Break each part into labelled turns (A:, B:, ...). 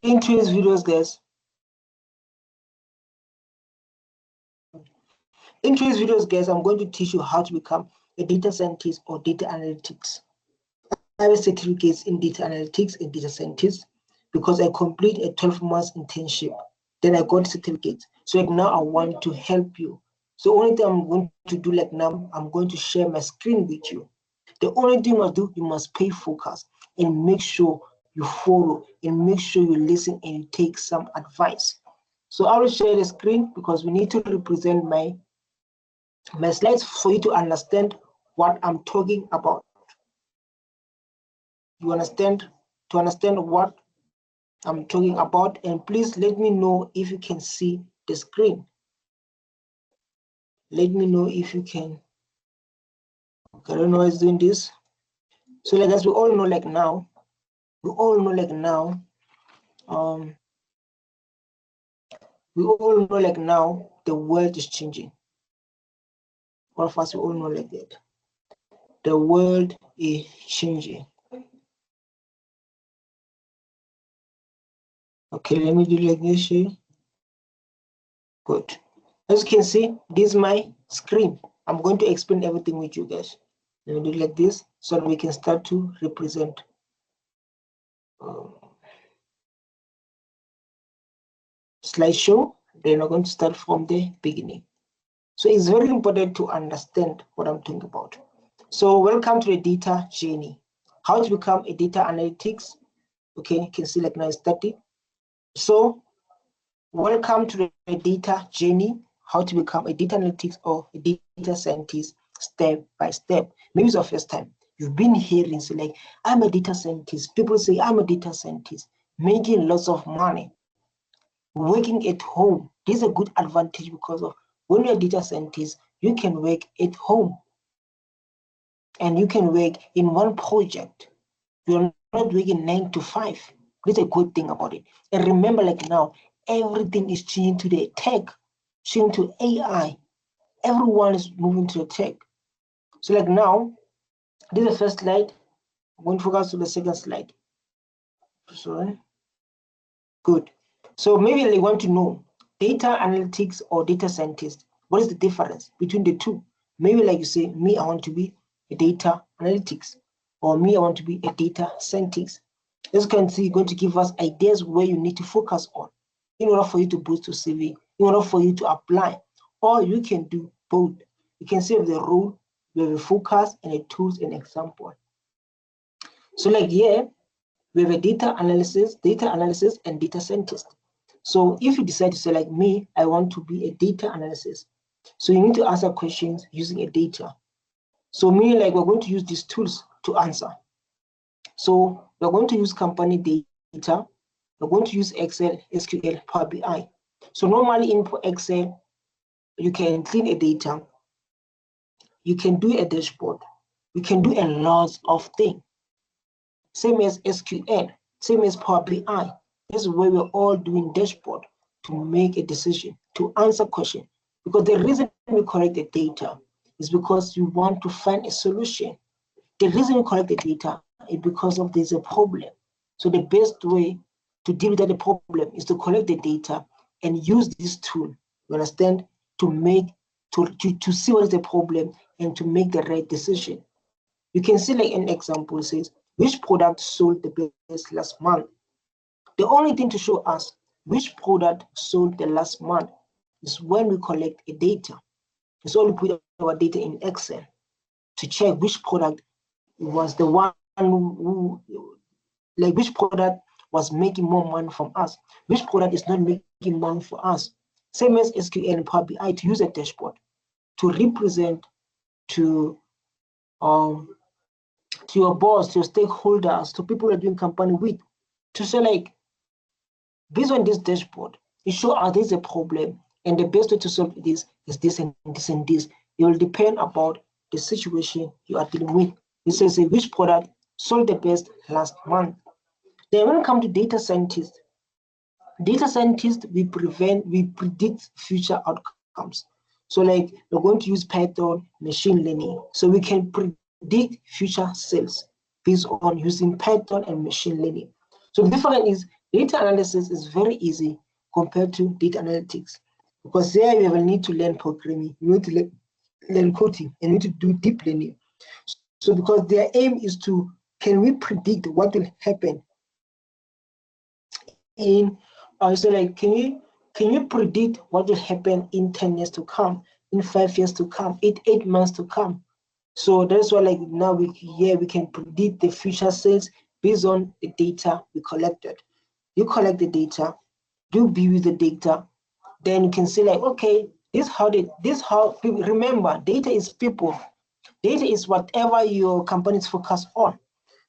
A: in today's videos, guys, I'm going to teach you how to become a data scientist or data analytics. I have certificates in data analytics and data scientist because I complete a 12 months internship. Then I got certificates. So like now I want to help you. So only thing I'm going to do like now, I'm going to share my screen with you. The only thing you must do, you must pay focus and make sure you follow and make sure you listen and you take some advice. So I will share the screen because we need to represent my slides for you to understand what I'm talking about. You understand? To understand what I'm talking about, and please let me know if you can see the screen. Let me know if you can. Okay, I don't know who's doing this. So like as we all know like now, we all know like now, the world is changing. All of us, we all know like that. The world is changing. Okay, let me do like this here. Good. As you can see, this is my screen. I'm going to explain everything with you guys. Let me do it like this so that we can start to represent. Slideshow. Then we're going to start from the beginning. So it's very important to understand what I'm talking about. So welcome to the data journey. How to become a data analytics. Okay, you can see like now it's 30. So welcome to the data journey. How to become a data analytics or a data scientist step by step. Maybe it's your first time. You've been hearing say like, I'm a data scientist. People say I'm a data scientist, making lots of money, working at home. This is a good advantage because of when you're a data scientist, you can work at home and you can work in one project. You're not working 9 to 5. That's a good thing about it. And remember, like now, everything is changing to the tech, changing to AI. Everyone is moving to the tech. So like now, this is the first slide. I'm going to focus on the second slide. Sorry. Good. So maybe they want to know data analytics or data scientist. What is the difference between the two? Maybe like you say, me, I want to be a data analytics, or me, I want to be a data scientist. As you can see, you're going to give us ideas where you need to focus on in order for you to boost your CV, in order for you to apply, or you can do both. You can save the role, we have a focus, and a tools and example. So like here, we have a data analysis, and data scientist. So if you decide to say like me, I want to be a data analysis. So you need to answer questions using a data. So me, like we're going to use these tools to answer. So we're going to use company data. We're going to use Excel, SQL, Power BI. So normally in Excel, you can clean a data. You can do a dashboard. You can do a lot of things. Same as SQL, same as Power BI. This is where we're all doing dashboard to make a decision, to answer question. Because the reason we collect the data is because we want to find a solution. The reason we collect the data is because of there's a problem. So the best way to deal with that problem is to collect the data and use this tool, you understand, to make to see what is the problem and to make the right decision. You can see like an example says, which product sold the best last month? The only thing to show us which product sold the last month is when we collect a data. It's only put our data in Excel to check which product was the one who, like which product was making more money from us, which product is not making money for us. Same as SQL and Power BI to use a dashboard to represent to your boss, to your stakeholders, to people you're doing company with, to say like, based on this dashboard, it shows there's a problem, and the best way to solve this is this and this and this. It will depend about the situation you are dealing with. It says which product sold the best last month. Then when it comes to data scientists, we predict future outcomes. So like we're going to use Python machine learning, so we can predict future sales based on using Python and machine learning. So the difference is data analysis is very easy compared to data analytics, because there you will need to learn programming, you need to learn coding, and you need to do deep learning. So because their aim is to, can we predict what will happen in, so like, can you predict what will happen in 10 years to come, in 5 years to come, 8 months to come? So that's why, like, now we can predict the future sales based on the data we collected. You collect the data, you view the data, then you can say like, okay, this how people remember. Data is people. Data is whatever your company is focused on.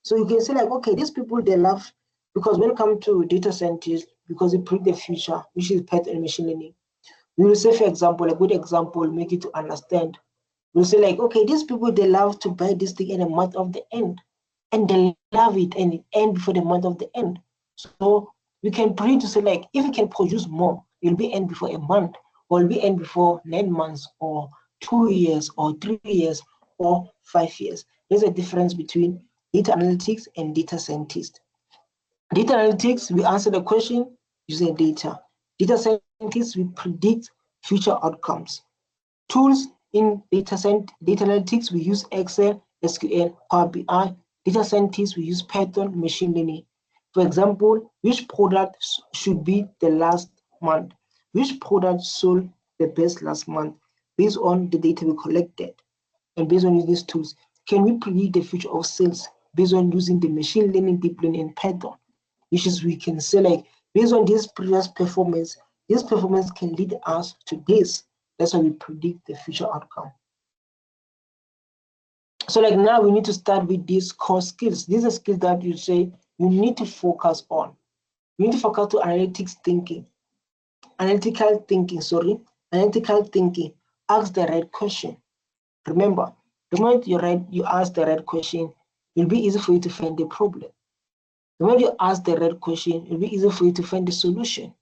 A: So you can say like, okay, these people, they love, because when it comes to data scientists, because they predict the future, which is Python and machine learning. We will say, for example, a good example, make it to understand. We'll say like, okay, these people, they love to buy this thing in a month of the end, and they love it, and it end before the month of the end. So we can predict to say like, if we can produce more, it'll be end before a month, or it'll be end before 9 months, or 2 years, or 3 years, or 5 years. There's a difference between data analytics and data scientist. Data analytics, we answer the question using data. Data scientists, we predict future outcomes. Tools in data analytics, we use Excel, SQL, Power BI. Data scientists, we use Python, machine learning. For example, which product should be the last month? Which product sold the best last month? Based on the data we collected and based on these tools, can we predict the future of sales based on using the machine learning, deep learning, and Python? Which is, we can say like, based on this previous performance, this performance can lead us to this. That's how we predict the future outcome. So like, now we need to start with these core skills. These are skills that you say you need to focus on. You need to focus to analytical thinking. Analytical thinking. Ask the right question. Remember, the moment you ask the right question, it'll be easy for you to find the problem. The moment you ask the right question, it'll be easy for you to find the solution.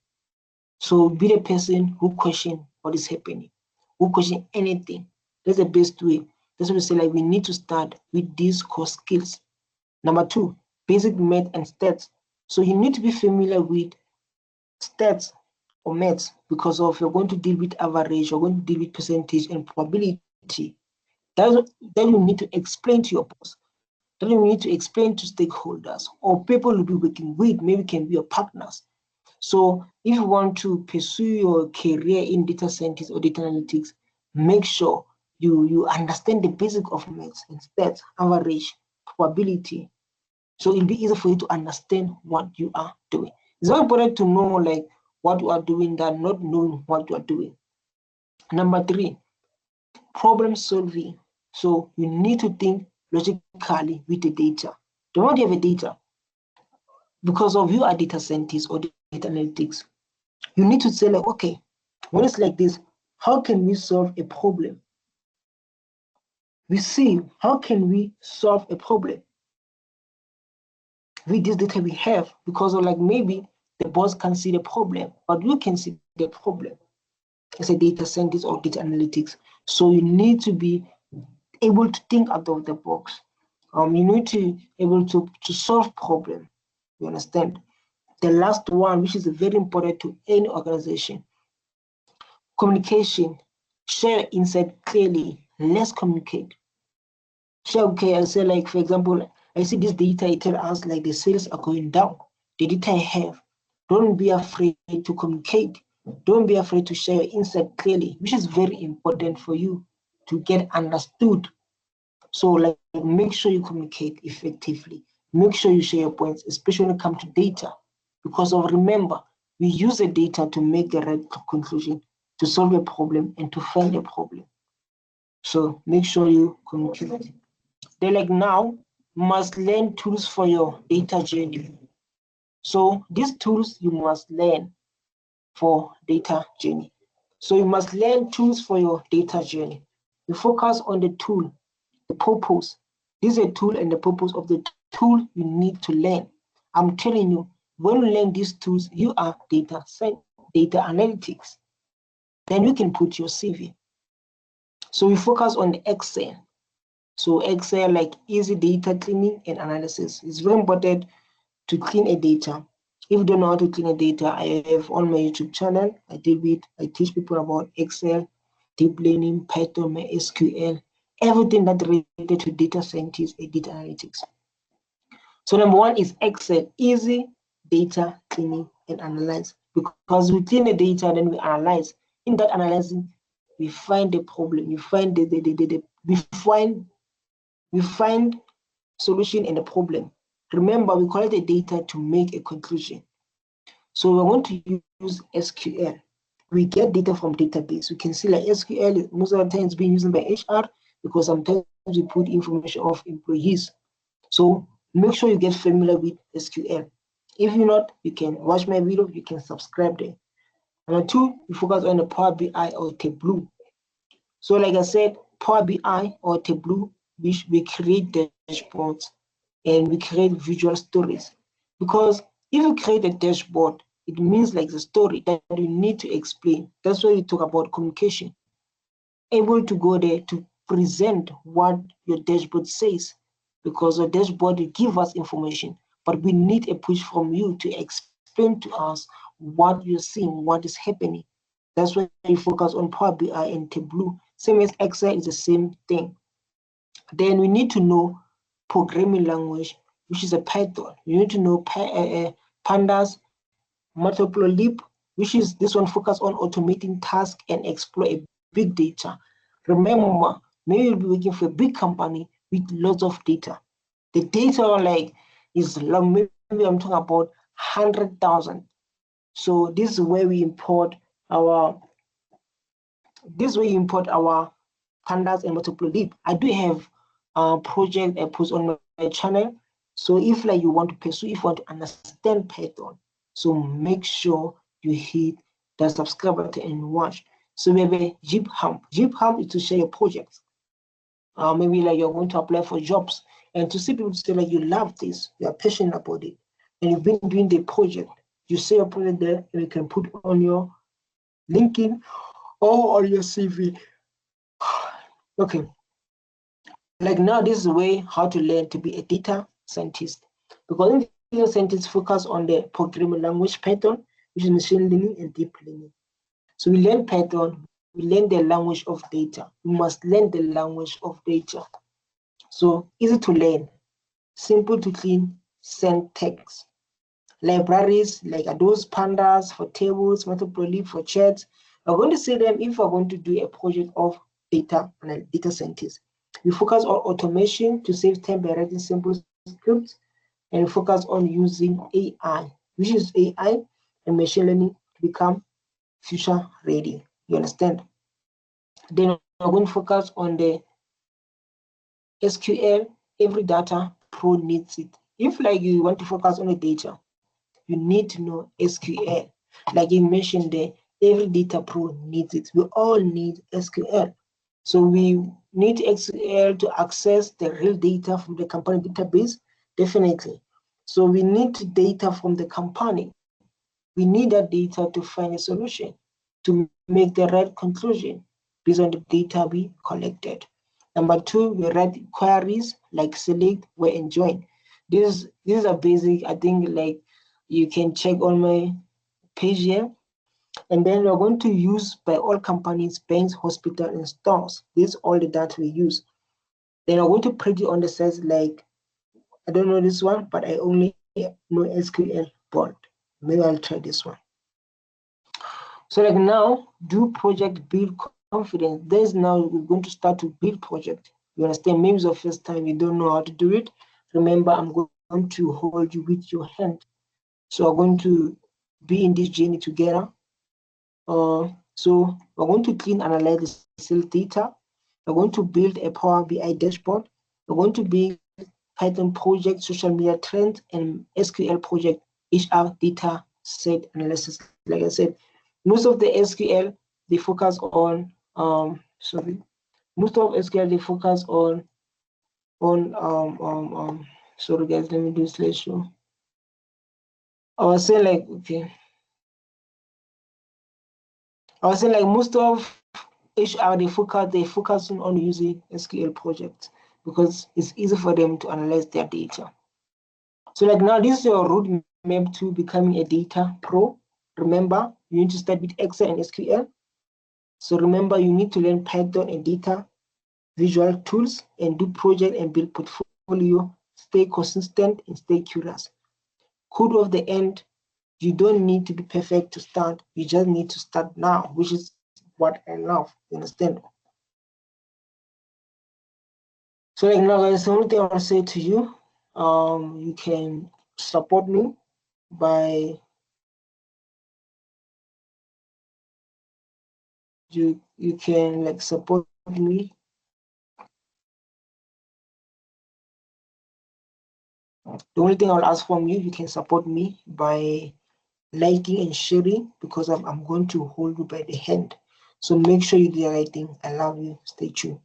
A: So be the person who question what is happening, who question anything. That's the best way. That's why we say like, we need to start with these core skills. Number 2, basic math and stats. So you need to be familiar with stats or maths, because of you're going to deal with average, you're going to deal with percentage and probability. Then you need to explain to your boss. Then you need to explain to stakeholders or people you'll be working with, maybe can be your partners. So if you want to pursue your career in data scientist or data analytics, make sure you understand the basic of maths and stats, average, probability. So it'll be easy for you to understand what you are doing. It's very important to know like what you are doing than not knowing what you are doing. Number 3, problem solving. So you need to think logically with the data. The moment you have a data, because of you are data scientist or data analytics, you need to say like, okay, when it's like this, how can we solve a problem? We see, how can we solve a problem with this data we have? Because of like, maybe the boss can't see the problem, but you can see the problem as a data scientist or data analytics. So you need to be able to think out of the box. You need to be able to solve problem. You understand? The last one, which is very important to any organization, communication. Share insight clearly. Let's communicate. Share, okay, I say like, for example, I see this data, it tells us like the sales are going down. The data I have. Don't be afraid to communicate. Don't be afraid to share your insight clearly, which is very important for you to get understood. So like, make sure you communicate effectively. Make sure you share your points, especially when it comes to data. Because of, remember, we use the data to make the right conclusion, to solve a problem, and to find a problem. So make sure you communicate. They like, now must learn tools for your data journey. So these tools you must learn for data journey. So you must learn tools for your data journey. You focus on the tool, the purpose. This is a tool and the purpose of the tool you need to learn. I'm telling you, when you learn these tools, you are data analytics. Then you can put your CV. So we focus on the Excel. So Excel, like easy data cleaning and analysis. It's very important to clean a data. If you don't know how to clean a data, I have on my YouTube channel, I teach people about Excel, deep learning, Python, SQL, everything that related to data scientists and data analytics. So number one is Excel, easy data cleaning and analyze. Because we clean the data, then we analyze. In that analyzing, we find the problem, we find we find solution in the problem. Remember, we collect the data to make a conclusion. So we want to use SQL. We get data from database. We can see like SQL most of the time is being used by HR because sometimes we put information of employees. So make sure you get familiar with SQL. If you're not, you can watch my video, you can subscribe there. Number two, we focus on the Power BI or Tableau. So like I said, Power BI or Tableau, which we create dashboards and we create visual stories. Because if you create a dashboard, it means like the story that you need to explain. That's why we talk about communication. Able to go there to present what your dashboard says, because your dashboard will give us information, but we need a push from you to explain to us what you're seeing, what is happening. That's why we focus on Power BI and Tableau. Same as Excel is the same thing. Then we need to know programming language, which is a Python. You need to know pandas, matplotlib, which is this one focus on automating tasks and explore a big data. Remember, maybe you'll be working for a big company with lots of data. The data like is long, maybe I'm talking about 100,000. So this is where we import our pandas and matplotlib. I do have a project I post on my channel. So if like you want to pursue, if you want to understand Python, so make sure you hit the subscribe button and watch. So we have a GitHub. GitHub is to share your projects. Maybe like you're going to apply for jobs and to see people say like you love this, you are passionate about it, and you've been doing the project. You say your project there, and you can put on your LinkedIn or on your CV. Okay. Like now, this is the way how to learn to be a data scientist. Because data scientists focus on the programming language Python, which is machine learning and deep learning. So we learn Python, we learn the language of data. We must learn the language of data. So easy to learn, simple to clean, syntax. Libraries like those pandas for tables, matplotlib for charts. We're going to see them if we're going to do a project of data and data scientists. We focus on automation to save time by writing simple scripts, and we focus on using AI, which is AI and machine learning to become future ready. You understand? Then we're going to focus on the SQL. Every data pro needs it. If like you want to focus on the data, you need to know SQL. Like you mentioned there, every data pro needs it. We all need SQL. So we need SQL to access the real data from the company database, definitely. So we need data from the company. We need that data to find a solution, to make the right conclusion based on the data we collected. Number two, we write queries like select, where, and join. These are basic, I think like you can check on my page here. And then we're going to use by all companies, banks, hospitals, and stores. This is all the data we use. Then I'm going to print it on the sites like, I don't know this one, but I only know SQL board. Maybe I'll try this one. So like now, do project build confidence. There's now we're going to start to build project. You understand? Maybe it's the first time you don't know how to do it. Remember, I'm going to hold you with your hand. So we're going to be in this journey together. So we're going to clean, analyze the sales data. We're going to build a Power BI dashboard. We're going to build Python project, social media trends, and SQL project, HR data set analysis. Like I said, most of the SQL they focus on most of SQL they focus on sorry guys, let me do slideshow. I was saying like okay. I was saying like most of HR they focusing on using SQL projects because it's easy for them to analyze their data. So like now, this is your roadmap to becoming a data pro. Remember, you need to start with Excel and SQL. So remember, you need to learn Python and data visual tools and do project and build portfolio. Stay consistent and stay curious. Code of the end, you don't need to be perfect to start. You just need to start now, which is what I love. You understand? So like now, guys, the only thing I want to say to you, you can support me by you can like support me. The only thing I'll ask from you, you can support me by liking and sharing, because I'm going to hold you by the hand. So make sure you do the right thing. I love you. Stay tuned.